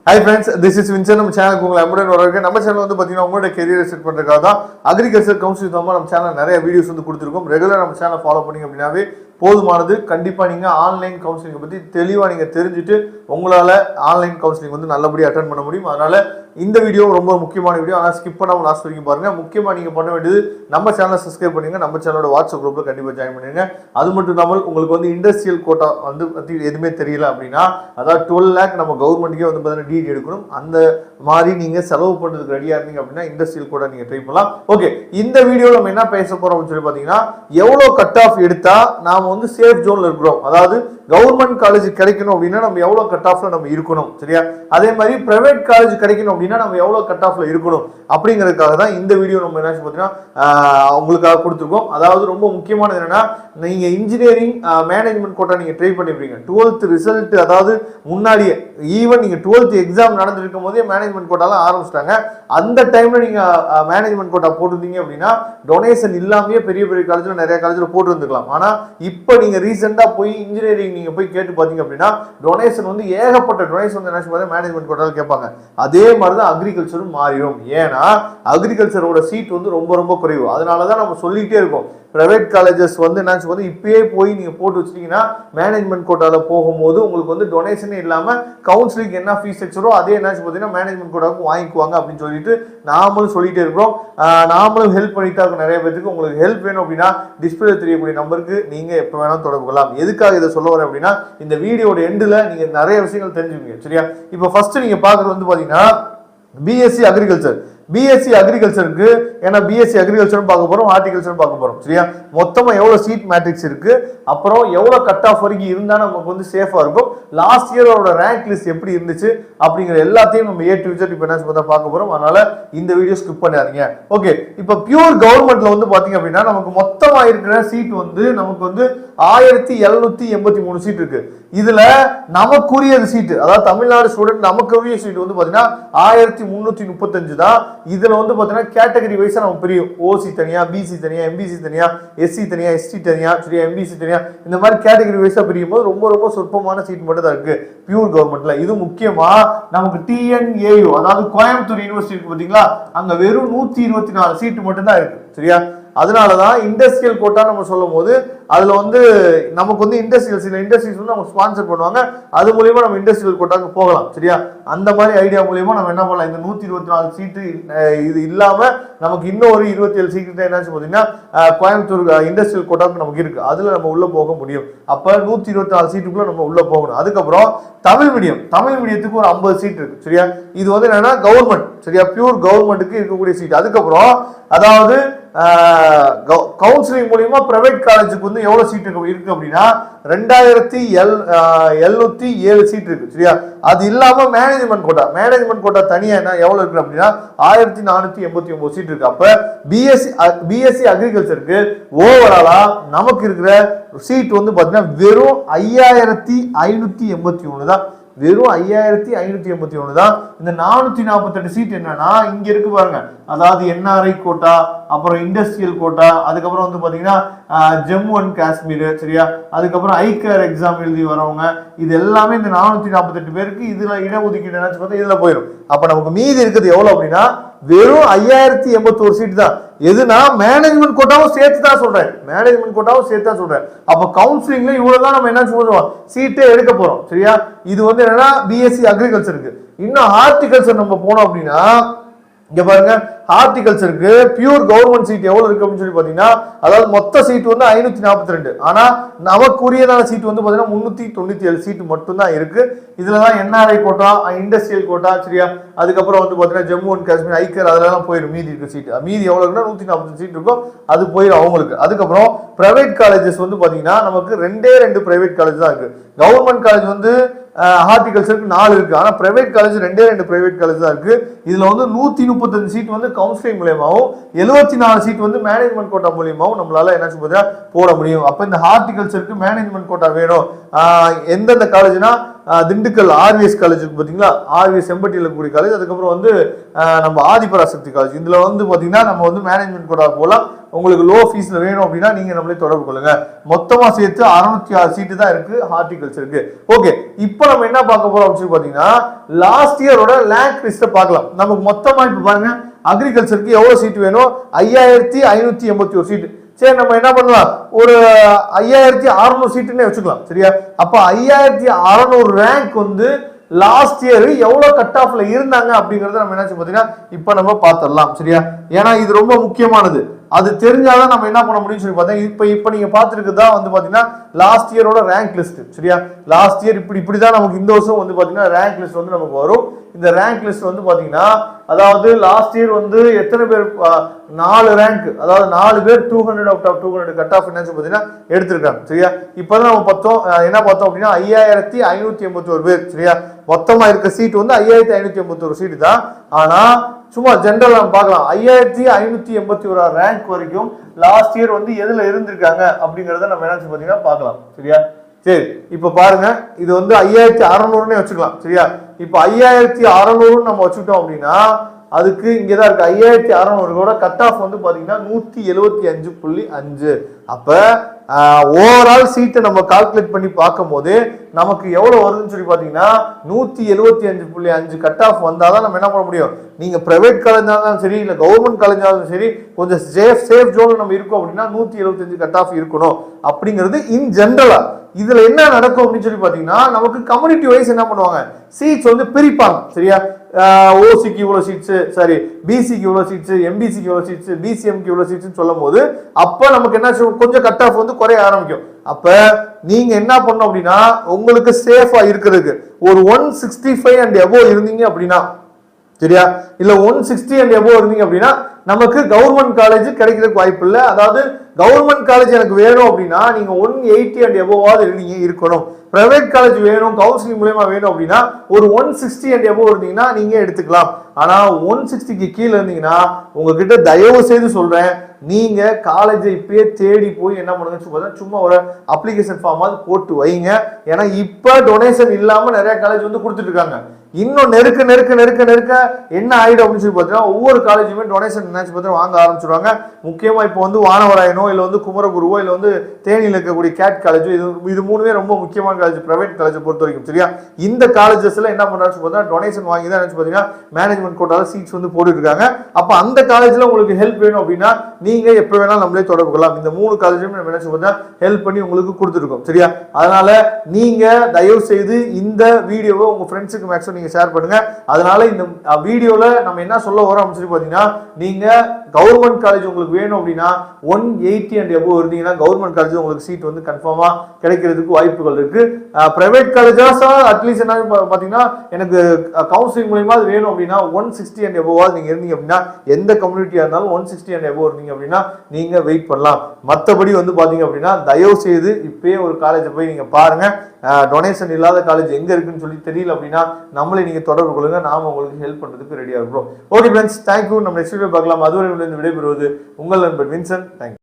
Hi friends, this is Vincent. நம்ம சேனலுக்கு உங்களை அன்புடன் வரவேற்கிறேன். நம்ம சேனல் வந்து பாத்தீங்கன்னா உங்களோட கெரியரை செட் பண்றதுக்காக தான் அக்ரிகல்ச்சர் கவுன்சில் தான் நம்ம சேனல் நிறைய வீடியோஸ் வந்து கொடுத்துருக்கோம். ரெகுலரா நம்ம சேனல் ஃபாலோ பண்ணீங்க அப்படின்னாவே போதுமானது. கண்டிப்பா நீங்க ஆன்லைன் கவுன்சிலிங் பத்தி தெளிவா நீங்க தெரிஞ்சுட்டு உங்களால ஆன்லைன் கவுன்சிலிங் வந்து நல்லபடியா அட்டெண்ட் பண்ண முடியும். அதனால இந்த வீடியோ ரொம்ப முக்கியமான வீடியோ. ஆனால் ஸ்கிப் பண்ணாமல் லாஸ்ட் வரைக்கும் பாருங்க. முக்கியமா நீங்க பண்ண வேண்டியது நம்ம சேனலை சப்ஸ்கிரைப் பண்ணுங்க, நம்ம சேனலோட வாட்ஸ்அப் குரூப்ல கண்டிப்பா ஜாயின் பண்ணுங்க. அது மட்டும் இல்லாமல் உங்களுக்கு வந்து இண்டஸ்ட்ரியல் கோட்டா வந்து பத்தி எதுவுமே தெரியல அப்படின்னா, அதாவது 12 lakh நம்ம கவர்மெண்ட்டுக்கே வந்து பார்த்தீங்கன்னா டிடி எடுக்கணும். அந்த மாதிரி நீங்க செலவு பண்றதுக்கு ரெடியா இருந்தீங்க அப்படின்னா இண்டஸ்ட்ரியல் கோட்டா நீங்க ட்ரை பண்ணலாம். ஓகே, இந்த வீடியோல நம்ம என்ன பேச போறோம் அப்படின்னு சொல்லி பாத்தீங்கன்னா, எவ்வளவு கட் ஆஃப் எடுத்தா நாம வந்து சேஃப் ஜோன்ல இருக்கிறோம். அதாவது கவர்மெண்ட் காலேஜ் கிடைக்கணும் அப்படின்னா நம்ம எவ்வளவு கட் ஆஃப்ல நம்ம இருக்கணும், சரியா? அதே மாதிரி பிரைவேட் காலேஜ் கிடைக்கணும் அப்படின்னா நம்ம எவ்வளவு கட் ஆஃப்ல இருக்கணும் அப்படிங்கிறதுக்காக தான் இந்த வீடியோ நம்ம என்ன பார்த்தீங்கன்னா உங்களுக்காக கொடுத்துருக்கோம். அதாவது ரொம்ப முக்கியமானது என்னன்னா, நீங்க இன்ஜினியரிங் மேனேஜ்மெண்ட் கோட்டா நீங்க ட்ரை பண்ணிருப்பீங்க. 12th ரிசல்ட், அதாவது முன்னாடியே ஈவன் நீங்க 12th எக்ஸாம் நடந்திருக்கும் போதே மேனேஜ்மெண்ட் கோட்டாலாம் ஆரம்பிச்சிட்டாங்க. அந்த டைம்ல நீங்க மேனேஜ்மெண்ட் கோட்டா போட்டிருந்தீங்க அப்படின்னா டொனேஷன் இல்லாமயே பெரிய பெரிய காலேஜ்ல நிறைய காலேஜ்ல போட்டு இருந்துக்கலாம். ஆனா இப்போ நீங்க ரீசெண்டா போய் இன்ஜினியரிங் நீங்க போய் கேட்டு பாத்தீங்க அப்படின்னா டொனேஷன் வந்து ஏகப்பட்ட டொனேஷன் வந்து என்ன மேனேஜ்மெண்ட் கோட்டால கேட்பாங்க. அதே மாதிரி தான் அக்ரிகல்ச்சரும் மாறிடும். ஏன்னா அக்ரிகல்ச்சரோட சீட் வந்து ரொம்ப ரொம்ப குறைவு. அதனாலதான் நம்ம சொல்லிட்டே இருக்கோம், பிரைவேட் காலேஜஸ் வந்து என்ன வந்து இப்பயே போய் நீங்க போட்டு வச்சிட்டீங்கன்னா மேனேஜ்மெண்ட் கோட்டால போகும்போது உங்களுக்கு வந்து டொனேஷனே இல்லாம கவுன்சிலிங் என்ன ஃபீஸ் ஸ்ட்ரக்சரோ அதே என்ன பார்த்தீங்கன்னா மேனேஜ்மெண்ட் கோட்டாவுக்கு வாங்கிக்குவாங்க அப்படின்னு சொல்லிட்டு நாமளும் சொல்லிட்டே இருக்கிறோம். நாமளும் ஹெல்ப் பண்ணிட்டா இருக்கும் நிறைய பேருக்கு. உங்களுக்கு ஹெல்ப் வேணும் அப்படின்னா டிஸ்பிளே தெரியக்கூடிய நம்பருக்கு நீங்க எப்ப வேணாலும் தொடர்பு கொள்ளலாம். எதுக்காக இதை சொல்ல வரேன் அப்படின்னா, இந்த வீடியோட எண்டுல நீங்க நிறைய விஷயங்கள் தெரிஞ்சுக்கீங்க, சரியா? இப்போ ஃபர்ஸ்ட் நீங்க பாக்குறது வந்து பாத்தீங்கன்னா பிஎஸ்சி அக்ரிகல்ச்சர். பிஎஸ்சி அக்ரிகல்ச்சருக்கு, ஏன்னா பிஎஸ்சி அக்ரிகல்ச்சரும் பார்க்க போறோம், ஹார்டிகல்ச்சரும் பார்க்க போறோம், சரியா? மொத்தமா எவ்வளவு சீட் மேட்ரிக்ஸ் இருக்கு, அப்புறம் எவ்வளவு கட் ஆஃப் வரைக்கும் இருந்தா நமக்கு வந்து சேஃபா இருக்கும், லாஸ்ட் இயரோட ரேங்க் லிஸ்ட் எப்படி இருந்துச்சு அப்படிங்கிற எல்லாத்தையும் நம்ம ஏ டு இசட் இப்போ என்ன பார்க்க போறோம். அதனால இந்த வீடியோ ஸ்கிப் பண்ணாதீங்க. ஓகே, இப்போ பியூர் கவர்மெண்ட்ல வந்து பாத்தீங்க அப்படின்னா நமக்கு மொத்தமா இருக்கிற சீட் வந்து நமக்கு வந்து 1783 சீட் இருக்கு. இதுல நமக்குரியது சீட்டு, அதாவது தமிழ்நாடு ஸ்டூடெண்ட் நமக்குரிய சீட் வந்து பாத்தீங்கன்னா 1335 தான். இதுல வந்து பாத்தீங்கன்னா கேட்டகரி வைஸா நம்ம பிரியும். ஓசி தனியா, பிசி தனியா, எம்பிசி தனியா, எஸ்சி தனியா, எஸ்டி தனியா, சரியா, எம்பிசி தனியா, இந்த மாதிரி கேட்டகரி வைஸா பிரியும் போது ரொம்ப ரொம்ப சொற்பமான சீட் மட்டும் தான் இருக்கு பியூர் கவர்மெண்ட்ல. இது முக்கியமா நமக்கு டிஎன்ஏயு, அதாவது கோயம்புத்தூர் யூனிவர்சிட்டி இருக்கு பாத்தீங்களா, அங்க வெறும் 124 சீட்டு மட்டும் தான் இருக்கு, சரியா? அதனாலதான் இண்டஸ்ட்ரியல் கோட்டா நம்ம சொல்லும் போது அதுல வந்து நமக்கு வந்து இண்டஸ்ட்ரியல்ஸ் வந்து நம்ம ஸ்பான்சர் பண்ணுவாங்க. அது மூலியமா நம்ம இண்டஸ்ட்ரியல் கோட்டாக்கு போகலாம், சரியா? அந்த மாதிரி ஐடியா மூலியமா நம்ம என்ன பண்ணலாம், இந்த 124 சீட்டு இது இல்லாம நமக்கு இன்னும் ஒரு 27 சீட்டு என்ன பாத்தீங்கன்னா கோயம்புத்தூர் இண்டஸ்ட்ரியல் கோட்டாக்கு நமக்கு இருக்கு. அதுல நம்ம உள்ள போக முடியும். அப்ப 124 சீட்டுக்குள்ள நம்ம உள்ள போகணும். அதுக்கப்புறம் தமிழ் மீடியத்துக்கு ஒரு 50 சீட் இருக்கு, சரியா? இது வந்து என்னன்னா கவர்மெண்ட், சரியா, பியூர் கவர்மெண்ட்டுக்கு இருக்கக்கூடிய சீட். அதுக்கப்புறம் அதாவது கவுன்சிலிங் மூலியமா பிரைவேட் காலேஜுக்கு வந்து எவ்வளவு சீட் இருக்கு அப்படின்னா 2707 சீட் இருக்கு, சரியா? அது இல்லாம மேனேஜ்மெண்ட் கோட்டா தனியா என்ன எவ்வளவு இருக்கு அப்படின்னா 1489 சீட் இருக்கு. அப்ப பிஎஸ்சி அக்ரிகல்ச்சருக்கு ஓவராலா நமக்கு இருக்கிற சீட் வந்து பாத்தீங்கன்னா வெறும் 5581 தான். வெறும் 5581 தான். இந்த 448 சீட் என்னன்னா இங்க இருக்கு பாருங்க, அதாவது என்ஆர்ஐ கோட்டா, அப்புறம் இண்டஸ்ட்ரியல் கோட்டா, அதுக்கப்புறம் வந்து பாத்தீங்கன்னா ஜம்மு அண்ட் காஷ்மீர், சரியா? அதுக்கப்புறம் ஐகேர் எக்ஸாம் எழுதி வரவங்க, இது எல்லாமே இந்த 448 பேருக்கு இதுல இடஒதுக்கீடு என்ன இதுல போயிடும். அப்ப நமக்கு மீதி இருக்குது எவ்வளவு அப்படின்னா வெறும் 5081 சீட் தான். எதுனா மேனேஜ்மெண்ட் கோட்டாவும் சேர்த்து தான் சொல்றேன். அப்ப கவுன்சிலிங்ல இவ்வளவுதான் நம்ம என்ன சொல்றோம் சீட்டே எடுக்க போறோம், சரியா? இது வந்து என்னன்னா பிஎஸ்சி அக்ரிகல்ச்சருக்கு. இன்னும் ஹார்டிகல்ச்சர் நம்ம போனோம் அப்படின்னா இங்க பாருங்க, ஹார்டிகல்ச்சருக்கு பியூர் கவர்மெண்ட் சீட் எவ்வளவு இருக்கு அப்படின்னு சொல்லி பாத்தீங்கன்னா, அதாவது மொத்த சீட் வந்து 542. ஆனா நமக்குரியதான சீட் வந்து பாத்தீங்கன்னா 397 சீட் மட்டும் தான் இருக்கு. இதுலதான் என்ஆர்ஐ கோட்டா, இண்டஸ்ட்ரியல் கோட்டா, சரியா? அதுக்கப்புறம் வந்து பாத்தீங்கன்னா ஜம்மு அண்ட் காஷ்மீர், ஐகேர், அதெல்லாம் போயிடும். மீதி இருக்கு சீட், மீதி எவ்வளவு இருக்குன்னா 140 சீட் இருக்கும், அது போயிடும் அவங்களுக்கு. அதுக்கப்புறம் பிரைவேட் காலேஜஸ் வந்து பாத்தீங்கன்னா நமக்கு 2 பிரைவேட் காலேஜ் தான் இருக்கு. கவர்மெண்ட் காலேஜ் வந்து ஹார்டிகல்ச்சருக்கு 4 இருக்கு. ஆனா பிரைவேட் காலேஜ் 2 பிரைவேட் காலேஜ் தான் இருக்கு. இதுல வந்து 135 சீட் வந்து கவுன்சிலிங் மூலியமாவும் 74 சீட் வந்து மேனேஜ்மெண்ட் கோட்டா மூலியமாவும் நம்மளால என்ன போட முடியும். அப்ப இந்த ஹார்டிகல்ச்சருக்கு மேனேஜ்மெண்ட் கோட்டா வேணும். எந்தெந்த காலேஜ்னா திண்டுக்கல் ஆர்விஎஸ் காலேஜ் பாத்தீங்களா, ஆர்விஎஸ் செம்பட்டியில் இருக்கக்கூடிய காலேஜ். அதுக்கப்புறம் வந்து நம்ம ஆதிபராசக்தி காலேஜ். இதுல வந்து பாத்தீங்கன்னா நம்ம வந்து மேனேஜ்மெண்ட் கோட்டா போகலாம். உங்களுக்கு லோ ஃபீஸ்ல வேணும் அப்படின்னா நீங்க நம்மளே தொடர்பு கொள்ளுங்க. மொத்தமா சேர்த்து 606 சீட்டு தான் இருக்கு ஹார்டிகல்ச்சருக்கு. ஓகே, இப்போ நம்ம என்ன பார்க்க போறோம் அப்படின்னு பாத்தீங்கன்னா லாஸ்ட் இயரோட ரேங்க் லிஸ்ட் பார்க்கலாம். நமக்கு மொத்தமா இப்ப பாருங்க அக்ரிகல்ச்சருக்கு எவ்வளவு சீட் வேணும்? 5581 சீட். சரி, நம்ம என்ன பண்ணலாம், ஒரு 5600 சீட்டுன்னே வச்சுக்கலாம். சரியா? அப்ப 5600 ரேங்க் வந்து லாஸ்ட் இயர் எவ்வளவு கட் ஆஃப்ல இருந்தாங்க அப்படிங்கறத நம்ம என்ன பாத்தீங்கன்னா இப்ப நம்ம பாத்திரலாம். சரியா? ஏன்னா இது ரொம்ப முக்கியமானது. அது தெரிஞ்சாதான் நம்ம என்ன பண்ண முடியும்னு சொல்லி பார்த்தா இப்ப நீங்க பாத்துருக்குதா வந்து பாத்தீங்கன்னா லாஸ்ட் இயரோட ரேங்க் லிஸ்ட். சரியா? லாஸ்ட் இயர் இப்படிதான் நமக்கு இந்த வருஷம் வந்து பாத்தீங்கன்னா ரேங்க் லிஸ்ட் வந்து நமக்கு வரும். இந்த ரேங்க் லிஸ்ட் வந்து பாத்தீங்கன்னா அதாவது லாஸ்ட் இயர் வந்து எத்தனை பேர் 4 ரேங்க், அதாவது 4 பேர் 200 அவுட் ஆஃப் 200 கட் ஆஃப் என்ன பாத்தீங்கன்னா எடுத்திருக்காங்க. சரியா? இப்பதான் நம்ம பார்த்தோம் என்ன பார்த்தோம் அப்படின்னா 5581 பேர். சரியா? மொத்தமா இருக்க சீட் வந்து 5581 சீட்டு தான். ஆனா சும்மா ஜெனரல் நம்ம பார்க்கலாம் 5581 ரேங்க் வரைக்கும் லாஸ்ட் இயர் வந்து எதுல இருந்திருக்காங்க அப்படிங்கறத நம்ம என்ன பாத்தீங்கன்னா பார்க்கலாம். சரியா? சரி, இப்ப பாருங்க இது வந்து 5600 வச்சுக்கலாம். சரியா? இப்ப 5600 நம்ம வச்சுட்டோம் அப்படின்னா அதுக்கு இங்கதான் இருக்கு 5600 கட் ஆஃப் வந்து பாத்தீங்கன்னா 175.5. அப்ப ஓவரால் சீட்டை நம்ம கால்குலேட் பண்ணி பார்க்கும் போது நமக்கு எவ்வளவு வருதுன்னு சொல்லி பாத்தீங்கன்னா 175.5 கட் ஆஃப் வந்தாதான் நம்ம என்ன பண்ண முடியும். நீங்க பிரைவேட் காலேஜா இருந்தாலும் சரி இல்ல கவர்மெண்ட் காலேஜா இருந்தாலும் சரி கொஞ்சம் சேஃப் ஜோன் நம்ம இருக்கோம் அப்படின்னா 175 கட் ஆஃப் இருக்கணும் அப்படிங்கிறது இன் ஜெனரலா. இதுல என்ன நடக்கும் அப்படின்னு சொல்லி பாத்தீங்கன்னா நமக்கு கம்யூனிட்டி வைஸ் என்ன பண்ணுவாங்க, சீட்ஸ் வந்து பிரிப்பாங்க. சரியா? ஓசிக்கு இவ்வளவு சீட்ஸ், சாரி பிசிக்கு இவ்வளவு சீட்ஸ், எம்பிசிக்கு இவ்வளவு சீட்ஸ், பிசிஎம்க்கு இவ்வளவு சீட்ஸ் சொல்லும் போது அப்ப நமக்கு என்ன கொஞ்சம் கட் ஆஃப் வந்து குறைய ஆரம்பிக்கும். அப்ப நீங்க என்ன பண்ணணும் அப்படின்னா உங்களுக்கு சேஃபா இருக்கிறதுக்கு ஒரு 165 and above இருந்தீங்க அப்படின்னா, சரியா, இல்ல 160 and above இருந்தீங்க அப்படின்னா நமக்கு கவர்மெண்ட் காலேஜ் கிடைக்கிறதுக்கு வாய்ப்பு இல்லை. அதாவது கவர்மெண்ட் காலேஜ் எனக்கு வேணும் அப்படின்னா நீங்க 180 and above நீங்க இருக்கணும். பிரைவேட் காலேஜ் வேணும் கவுன்சிலிங் மூலமா வேணும் அப்படின்னா ஒரு 160 and above இருந்தீங்கன்னா நீங்க எடுத்துக்கலாம். ஆனா 160க்கு கீழே இருந்தீங்கன்னா உங்ககிட்ட தயவு செய்து சொல்றேன், நீங்க காலேஜை இப்பயே தேடி போய் என்ன பண்ணுங்க, சும்மா ஒரு அப்ளிகேஷன் ஃபார்மாவது போட்டு வைங்க. ஏன்னா இப்ப டொனேஷன் இல்லாம நிறைய காலேஜ் வந்து கொடுத்துட்டு இருக்காங்க. இன்னும் நெருக்க என்ன ஆயிடும் அப்படின்னு சொல்லி பார்த்தீங்கன்னா ஒவ்வொரு காலேஜுமே டொனேஷன் வாங்க ஆரம்பிச்சிருவாங்க. முக்கியமா இப்போ வந்து வானவராயனோ இல்ல வந்து குமரகுருவோ இல்ல வந்து தேனியில் இருக்கக்கூடிய கேட் காலேஜ், இது மூணுமே ரொம்ப முக்கியமான காலேஜ் பிரைவேட் காலேஜ் பொறுத்த வரைக்கும். சரியா? இந்த காலேஜஸ்ல என்ன பண்றாங்க பார்த்தீங்கன்னா டொனேஷன் வாங்கி தான் பாத்தீங்கன்னா மேனேஜ்மெண்ட் கோட்டால சீட்ஸ் வந்து போட்டுட்டு இருக்காங்க. அப்ப அந்த காலேஜ்ல உங்களுக்கு ஹெல்ப் வேணும் அப்படின்னா நீங்க எப்ப வேணாலும் நம்மளே தொடர்பு கொள்ளலாம். இந்த 3 காலேஜுமே நம்ம என்ன ஹெல்ப் பண்ணி உங்களுக்கு கொடுத்துருக்கோம். சரியா? அதனால நீங்க தயவு செய்து இந்த வீடியோவை உங்க ஃப்ரெண்ட்ஸுக்கு மேக்ஸிமம் நீங்க ஷேர் பண்ணுங்க. அதனால இந்த வீடியோல நம்ம என்ன சொல்ல வரோம் அப்படின்னு சொல்லி பாத்தீங்கன்னா நீங்க கவர்மெண்ட் காலேஜ் உங்களுக்கு வேணும் அப்படின்னா 180 and above இருந்தீங்கன்னா கவர்மெண்ட் காலேஜ் உங்களுக்கு சீட் வந்து கன்ஃபார்மா கிடைக்கிறதுக்கு வாய்ப்புகள் இருக்கு. பிரைவேட் காலேஜா அட்லீஸ்ட் என்ன பாத்தீங்கன்னா எனக்கு கவுன்சிலிங் மூலமா வேணும் அப்படின்னா 160 and above நீங்க இருந்தீங்க அப்படின்னா எந்த கம்யூனிட்டியா இருந்தாலும் 160 and above இருந்தீங்க அப்படின்னா நீங்க வெயிட் பண்ணலாம். மற்றபடி வந்து பாத்தீங்க அப்படின்னா தயவு செய்து இப்பயே ஒரு காலேஜ் போய் நீங்க பாருங்க. டொனேஷன் இல்லாத காலேஜ் எங்க இருக்குன்னு சொல்லி தெரியல அப்படின்னா நம்மளே நீங்க தொடர்பு கொள்ளுங்க. நாம உங்களுக்கு ஹெல்ப் பண்றதுக்கு ரெடியா இருக்கிறோம். Okay friends, thank you. நம்ம நெக்ஸ்ட் வீடியோ பார்க்கலாம். அதுவரை விடைபெறுவது உங்கள் நண்பர் வின்சென்ட். தேங்க்யூ.